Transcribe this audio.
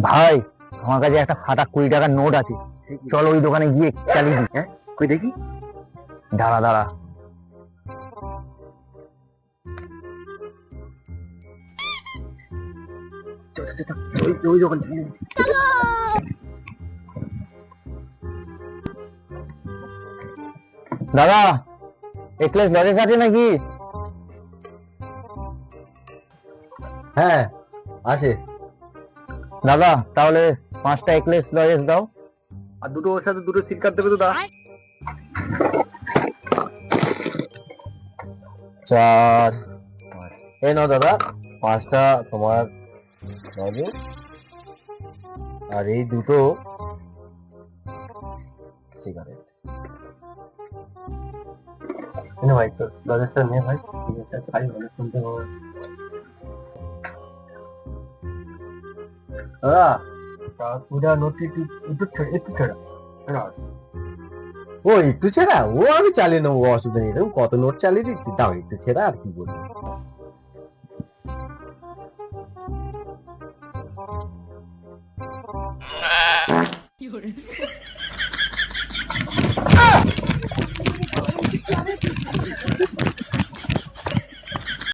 ভাই আমার কাছে একটা ফাটা 20 টাকার নোট আছে, চলো ওই দোকানে গিয়ে চালিয়ে দিই। হ্যাঁ কই দেখি। দাঁড়া দাঁড়া। চল, চল, চল, ওই দোকান থেকে। দাদা এক্লেস লজেস আছে নাকি? হ্যাঁ আছে। দাদা তাহলে 5টা এক্লেস লজেস দাও। আর দুটো ওর সাথে দুটো সিট কার্ড দেবে তো দা। 4। এই নাও দাদা 5টা তোমার লজে, আর এই দুটো সিগারেট। ভাই তো লজেসটা নে ভাই, ঠিক আছে খাই ভালো শুনতে পাবো। দাদা পুরা নোটটি একটু একটু ছেড়া। ও একটু ছেড়া, ও আমি চালিয়ে নেবো, অসুবিধা নেই, এরকম কত নোট চালিয়ে দিচ্ছি, দাও একটু ছেড়া, আর কি বলবো।